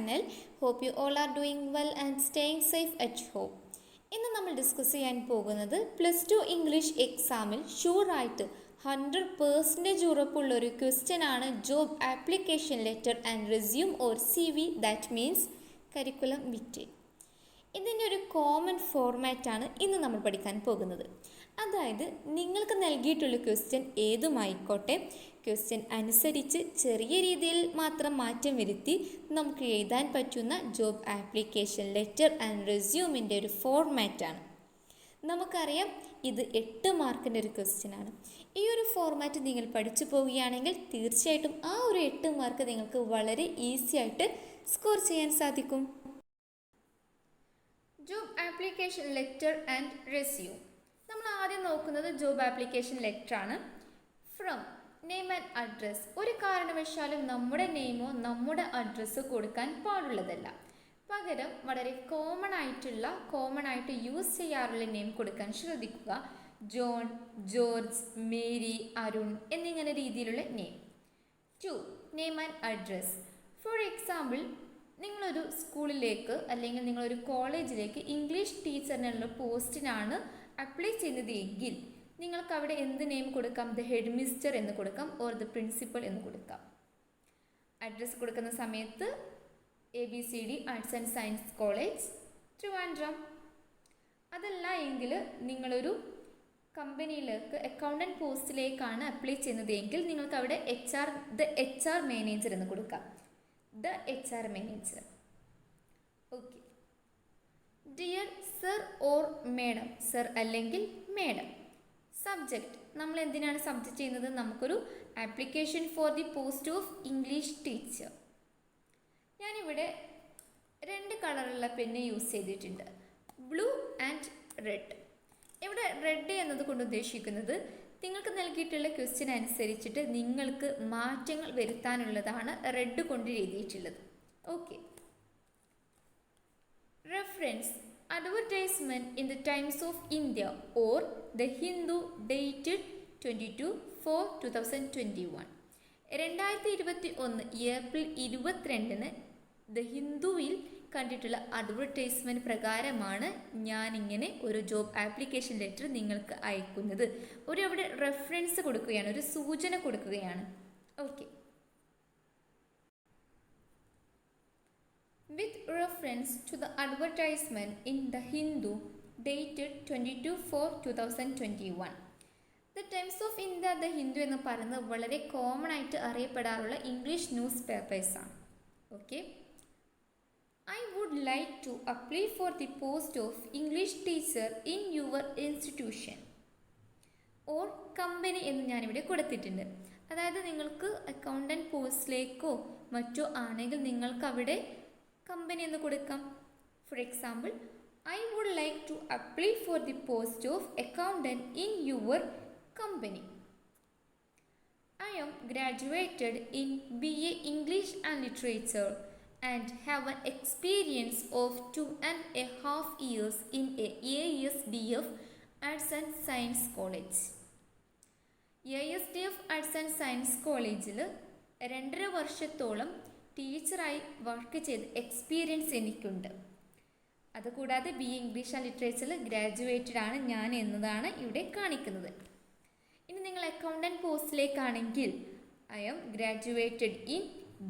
channel. Hope you all are doing well and staying safe at home. ഇന്ന് നമ്മൾ discuss ചെയ്യാൻ പോകുന്നത് +2 English എക്സാമിൽ ഷുവറായിട്ട് 100% ഉറപ്പുള്ള ഒരു ക്വസ്റ്റ്യൻ ആണ് job application letter and resume or CV, that means curriculum vitae. ഇതിൻ്റെ ഒരു കോമൺ ഫോർമാറ്റാണ് ഇന്ന് നമ്മൾ പഠിക്കാൻ പോകുന്നത്. അതായത് നിങ്ങൾക്ക് നൽകിയിട്ടുള്ള ക്വസ്റ്റ്യൻ ഏതുമായിക്കോട്ടെ, ക്വസ്റ്റ്യൻ അനുസരിച്ച് ചെറിയ രീതിയിൽ മാത്രം മാറ്റം വരുത്തി നമുക്ക് എഴുതാൻ പറ്റുന്ന ജോബ് ആപ്ലിക്കേഷൻ ലെറ്റർ ആൻഡ് റെസ്യൂമിൻ്റെ ഒരു ഫോർമാറ്റാണ്. നമുക്കറിയാം ഇത് 8 മാർക്കിൻ്റെ ഒരു ക്വസ്റ്റ്യൻ ആണ്. ഈ ഒരു ഫോർമാറ്റ് നിങ്ങൾ പഠിച്ചു പോവുകയാണെങ്കിൽ തീർച്ചയായിട്ടും ആ ഒരു 8 മാർക്ക് നിങ്ങൾക്ക് വളരെ ഈസി ആയിട്ട് സ്കോർ ചെയ്യാൻ സാധിക്കും. Job application letter and resume. നമ്മൾ ആദ്യം നോക്കുന്നത് ജോബ് ആപ്ലിക്കേഷൻ ലെറ്റർ ആണ്. From name and address. ഒരു കാരണവശാലും നമ്മുടെ നെയിമോ നമ്മുടെ അഡ്രസ്സോ കൊടുക്കാൻ പാടുള്ളതല്ല. പകരം വളരെ കോമൺ ആയിട്ട് യൂസ് ചെയ്യാറുള്ള നെയിം കൊടുക്കാൻ ശ്രദ്ധിക്കുക. ജോൺ, ജോർജ്, മേരി, അരുൺ എന്നിങ്ങനെ രീതിയിലുള്ള name. 2. Name and address. For example, നിങ്ങളൊരു സ്കൂളിലേക്ക് അല്ലെങ്കിൽ നിങ്ങളൊരു കോളേജിലേക്ക് ഇംഗ്ലീഷ് ടീച്ചറിനുള്ള പോസ്റ്റിനാണ് അപ്ലൈ ചെയ്യുന്നത് എങ്കിൽ നിങ്ങൾക്ക് അവിടെ എന്ത് നെയിം കൊടുക്കാം? ദ ഹെഡ് മിസ്റ്റർ എന്ന് കൊടുക്കാം, ഓർ ദ പ്രിൻസിപ്പൽ എന്ന് കൊടുക്കാം. അഡ്രസ്സ് കൊടുക്കുന്ന സമയത്ത് ABCD arts and science college, Trivandrum. അതല്ല എങ്കിൽ നിങ്ങളൊരു കമ്പനിയിലേക്ക് അക്കൗണ്ടൻറ്റ് പോസ്റ്റിലേക്കാണ് അപ്ലൈ ചെയ്യുന്നത് എങ്കിൽ നിങ്ങൾക്ക് അവിടെ ദ HR മാനേജർ എന്ന് കൊടുക്കാം. The HR manager. Okay. Dear sir or madam. Sir അല്ലെങ്കിൽ madam. Subject. നമ്മൾ എന്തിനാണ് സബ്ജക്റ്റ് ചെയ്യുന്നത്? നമുക്കൊരു application for the post of English teacher. ഞാനിവിടെ 2 കളറുള്ള പെന്ന് യൂസ് ചെയ്തിട്ടുണ്ട്, ബ്ലൂ ആൻഡ് റെഡ്. ഇവിടെ റെഡ് എന്നത് കൊണ്ട് ഉദ്ദേശിക്കുന്നത് നിങ്ങൾക്ക് നൽകിയിട്ടുള്ള ക്വസ്റ്റ്യൻ അനുസരിച്ചിട്ട് നിങ്ങൾക്ക് മാറ്റങ്ങൾ വരുത്താനുള്ളതാണ് റെഡ് കൊണ്ട് എഴുതിയിട്ടുള്ളത്. Okay. Reference advertisement in the Times of India or the Hindu dated 22/4/2021. 2021 April 22 the ഹിന്ദുവിൽ കണ്ടിട്ടുള്ള അഡ്വർടൈസ്മെൻറ്റ് പ്രകാരമാണ് ഞാനിങ്ങനെ ഒരു ജോബ് ആപ്ലിക്കേഷൻ ലെറ്റർ നിങ്ങൾക്ക് അയക്കുന്നത്. അവിടെ റെഫറൻസ് കൊടുക്കുകയാണ്, ഒരു സൂചന കൊടുക്കുകയാണ്. Okay. With reference to the advertisement in the Hindu dated 22/4/2021. The Times of India, the Hindu എന്ന് പറയുന്നത് വളരെ കോമൺ ആയിട്ട് അറിയപ്പെടാറുള്ള ഇംഗ്ലീഷ് ന്യൂസ് പേപ്പേഴ്സാണ്. Okay. I would like to apply for the post of English teacher in your institution or company എന്ന് ഞാനിവിടെ കൊടുത്തിട്ടുണ്ട്. അതായത് നിങ്ങൾക്ക് അക്കൗണ്ടൻറ്റ് പോസ്റ്റിലേക്കോ മറ്റോ ആണെങ്കിൽ നിങ്ങൾക്ക് അവിടെ കമ്പനി എന്ന് കൊടുക്കാം. For example, I would like to apply for the post of accountant in your company. I am graduated in BA English and Literature and have an experience of 2.5 years in a ASDF Arts and Science College. ASDF Arts and Science കോളേജിൽ 2.5 വർഷത്തോളം ടീച്ചറായി work ചെയ്ത് experience എനിക്കുണ്ട്. അതുകൂടാതെ BA English and ലിറ്ററേച്ചറിൽ graduated ആണ് ഞാൻ എന്നതാണ് ഇവിടെ കാണിക്കുന്നത്. ഇനി നിങ്ങൾ accountant പോസ്റ്റിലേക്കാണെങ്കിൽ I am graduated in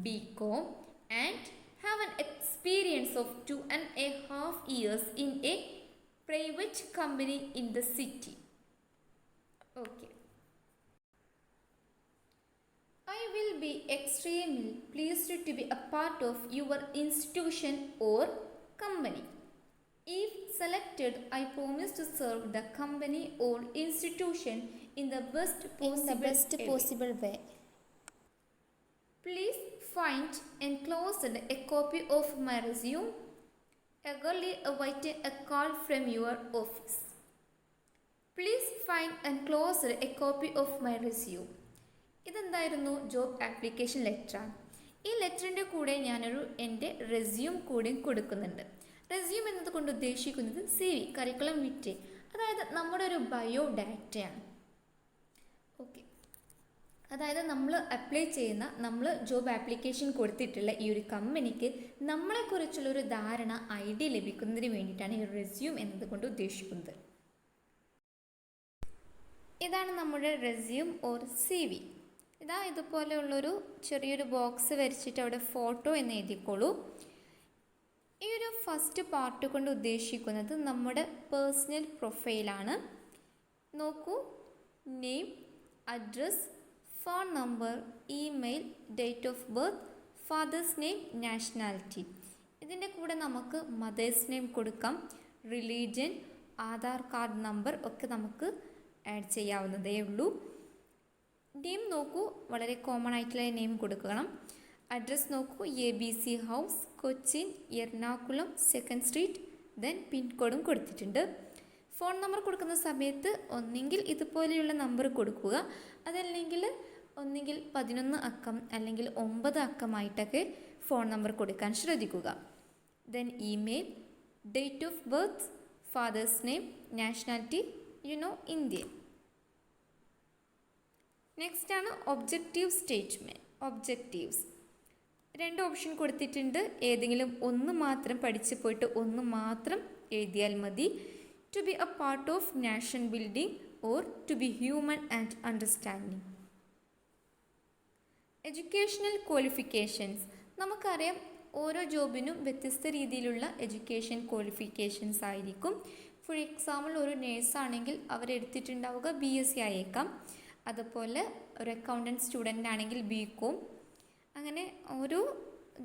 BCom and have an experience of 2.5 years in a private company in the city. Okay. I will be extremely pleased to be a part of your institution or company. If selected, I promise to serve the company or institution in the best possible way. Please find enclosed a copy of my resume. Eagerly awaiting a call from your office. Please find enclosed a copy of my resume. ഇതെന്തായിരുന്നു? Job application ലെറ്ററാണ്. ഈ ലെറ്ററിൻ്റെ കൂടെ ഞാനൊരു എൻ്റെ resume കൂടി കൊടുക്കുന്നുണ്ട്. Resume എന്നത് കൊണ്ട് ഉദ്ദേശിക്കുന്നത് CV, കരിക്കുലം വിറ്റെ, അതായത് നമ്മുടെ ഒരു ബയോ ഡാറ്റയാണ്. ഓക്കെ. അതായത് നമ്മൾ അപ്ലൈ ചെയ്യുന്ന, നമ്മൾ ജോബ് ആപ്ലിക്കേഷൻ കൊടുത്തിട്ടുള്ള ഈ ഒരു കമ്പനിക്ക് നമ്മളെക്കുറിച്ചുള്ളൊരു ധാരണ, ഐഡിയ ലഭിക്കുന്നതിന് വേണ്ടിയിട്ടാണ് ഈ റെസ്യൂം എന്നതുകൊണ്ട് ഉദ്ദേശിക്കുന്നത്. ഇതാണ് നമ്മുടെ റെസ്യൂം ഓർ CV. ഇതാ ഇതുപോലെയുള്ളൊരു ചെറിയൊരു ബോക്സ് വരച്ചിട്ട് അവിടെ ഫോട്ടോ എന്ന് എഴുതിക്കോളൂ. ഈ ഒരു ഫസ്റ്റ് പാർട്ട് കൊണ്ട് ഉദ്ദേശിക്കുന്നത് നമ്മുടെ പേഴ്സണൽ പ്രൊഫൈലാണ്. നോക്കൂ, name, address, phone number, email, date of birth, fathers name, nationality. ഇതിൻ്റെ കൂടെ നമുക്ക് മദേഴ്സ് നെയിം കൊടുക്കാം, റിലീജിയൻ, ആധാർ കാർഡ് നമ്പർ ഒക്കെ നമുക്ക് ആഡ് ചെയ്യാവുന്നതേ ഉള്ളൂ. നെയിം നോക്കൂ, വളരെ കോമൺ ആയിട്ടുള്ള നെയിം കൊടുക്കണം. അഡ്രസ് നോക്കൂ, ABC house, Cochin, Ernakulam, 2nd street, then പിൻകോഡും കൊടുത്തിട്ടുണ്ട്. ഫോൺ നമ്പർ കൊടുക്കുന്ന സമയത്ത് ഒന്നെങ്കിൽ ഇതുപോലെയുള്ള നമ്പർ കൊടുക്കുക, അതല്ലെങ്കിൽ ഒന്നെങ്കിൽ 11 അക്കം അല്ലെങ്കിൽ 9 അക്കമായിട്ടൊക്കെ ഫോൺ നമ്പർ കൊടുക്കാൻ ശ്രദ്ധിക്കുക. Then email, date of birth, fathers name, nationality, Indian. Next ആണ് ഒബ്ജക്റ്റീവ് സ്റ്റേറ്റ്മെൻറ്റ്. ഒബ്ജക്റ്റീവ്സ് 2 ഓപ്ഷൻ കൊടുത്തിട്ടുണ്ട്. ഏതെങ്കിലും ഒന്ന് മാത്രം പഠിച്ചു പോയിട്ട് ഒന്ന് മാത്രം എഴുതിയാൽ മതി. To be a part of nation building or to be human and understanding. Educational qualifications. നമുക്കറിയാം ഓരോ ജോബിനും വ്യത്യസ്ത രീതിയിലുള്ള എഡ്യൂക്കേഷൻ ക്വാളിഫിക്കേഷൻസ് ആയിരിക്കും. ഫോർ എക്സാമ്പിൾ, ഒരു നേഴ്സാണെങ്കിൽ അവരെടുത്തിട്ടുണ്ടാവുക BSc ആയേക്കാം. അതുപോലെ ഒരു അക്കൗണ്ടൻറ്റ് സ്റ്റുഡൻ്റ് ആണെങ്കിൽ BCom. അങ്ങനെ ഓരോ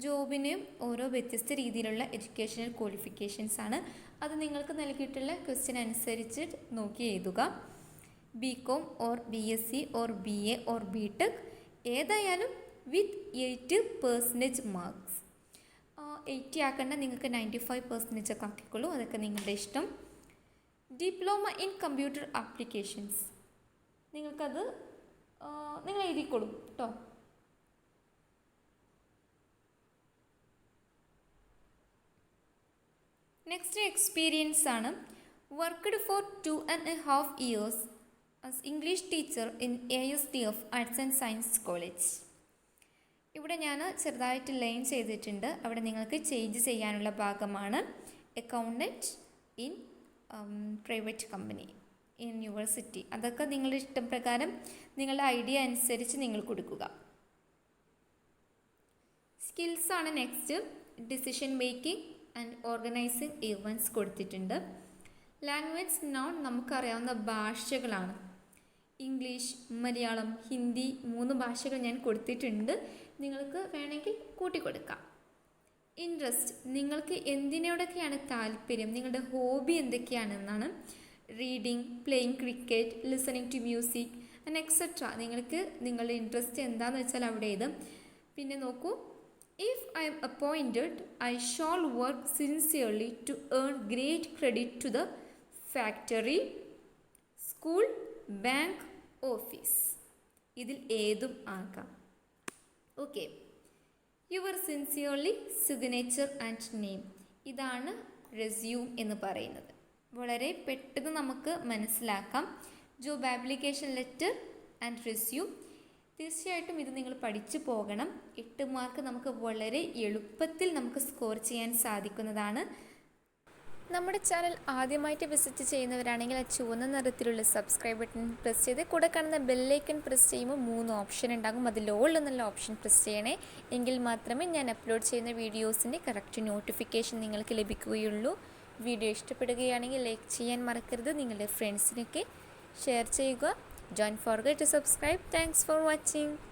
ജോബിനും ഓരോ വ്യത്യസ്ത രീതിയിലുള്ള എഡ്യൂക്കേഷണൽ ക്വാളിഫിക്കേഷൻസ് ആണ്. അത് നിങ്ങൾക്ക് നൽകിയിട്ടുള്ള ക്വസ്റ്റ്യൻ അനുസരിച്ച് നോക്കി എഴുതുക. BCom or BSc or BA or BTech ഏതായാലും വിത്ത് 80% മാർക്സ്. 80 ആക്കേണ്ട, നിങ്ങൾക്ക് 95% ഒക്കെ ആക്കിക്കോളൂ, അതൊക്കെ നിങ്ങളുടെ ഇഷ്ടം. ഡിപ്ലോമ ഇൻ കമ്പ്യൂട്ടർ ആപ്ലിക്കേഷൻസ്, നിങ്ങൾക്കത് നിങ്ങൾ എഴുതിക്കോളൂ കേട്ടോ. നെക്സ്റ്റ് എക്സ്പീരിയൻസ് ആണ്. Worked for 2.5 years as English teacher in ASDF arts and science college. ഇവിടെ ഞാൻ ചെറുതായിട്ട് ലൈൻ ചെയ്തിട്ടുണ്ട്, അവിടെ നിങ്ങൾക്ക് ചേഞ്ച് ചെയ്യാനുള്ള ഭാഗമാണ്. Accountant in private company in university. അതൊക്കെ നിങ്ങളുടെ ഇഷ്ടപ്രകാരം നിങ്ങളുടെ ഐഡിയ അനുസരിച്ച് നിങ്ങൾ കൊടുക്കുക. സ്കിൽസാണ് next. Decision making and organising events കൊടുത്തിട്ടുണ്ട്. ലാംഗ്വേജ് നോൺ, നമുക്കറിയാവുന്ന ഭാഷകളാണ്. ഇംഗ്ലീഷ്, മലയാളം, ഹിന്ദി 3 ഭാഷകൾ ഞാൻ കൊടുത്തിട്ടുണ്ട്, നിങ്ങൾക്ക് വേണമെങ്കിൽ കൂട്ടിക്കൊടുക്കാം. ഇൻട്രസ്റ്റ്, നിങ്ങൾക്ക് എന്തിനോടൊക്കെയാണ് താല്പര്യം, നിങ്ങളുടെ ഹോബി എന്തൊക്കെയാണെന്നാണ്. Reading, playing cricket, listening to music and etcetera. നിങ്ങൾക്ക് നിങ്ങളുടെ ഇൻട്രസ്റ്റ് എന്താണെന്ന് വെച്ചാൽ അവിടെ എഴുതും. പിന്നെ നോക്കൂ, if I am appointed I shall work sincerely to earn great credit to the factory, school, bank, office. ഇതിൽ ഏതും ആകാം. Okay. Your sincerely, signature and name. ഇതാണ് റെസ്യൂം എന്ന് പറയുന്നത്. വളരെ പെട്ടെന്ന് നമുക്ക് മനസ്സിലാക്കാം. Job application letter and resume. തീർച്ചയായിട്ടും ഇത് നിങ്ങൾ പഠിച്ചു പോകണം. 8 മാർക്ക് നമുക്ക് വളരെ എളുപ്പത്തിൽ നമുക്ക് സ്കോർ ചെയ്യാൻ സാധിക്കുന്നതാണ്. നമ്മുടെ ചാനൽ ആദ്യമായിട്ട് വിസിറ്റ് ചെയ്യുന്നവരാണെങ്കിൽ ആ ചുവന്ന നിറത്തിലുള്ള സബ്സ്ക്രൈബ് ബട്ടൺ പ്രസ് ചെയ്ത് കൂടെ കാണുന്ന ബെല്ലൈക്കൺ പ്രസ് ചെയ്യുമ്പോൾ 3 ഓപ്ഷൻ ഉണ്ടാകും. അതിൽ ഓൾ എന്നുള്ള ഓപ്ഷൻ പ്രസ് ചെയ്യണേ. എങ്കിൽ മാത്രമേ ഞാൻ അപ്ലോഡ് ചെയ്യുന്ന വീഡിയോസിൻ്റെ കറക്റ്റ് നോട്ടിഫിക്കേഷൻ നിങ്ങൾക്ക് ലഭിക്കുകയുള്ളൂ. വീഡിയോ ഇഷ്ടപ്പെടുകയാണെങ്കിൽ ലൈക്ക് ചെയ്യാൻ മറക്കരുത്. നിങ്ങളുടെ ഫ്രണ്ട്സിനൊക്കെ ഷെയർ ചെയ്യുക. Don't forget to subscribe. Thanks for watching.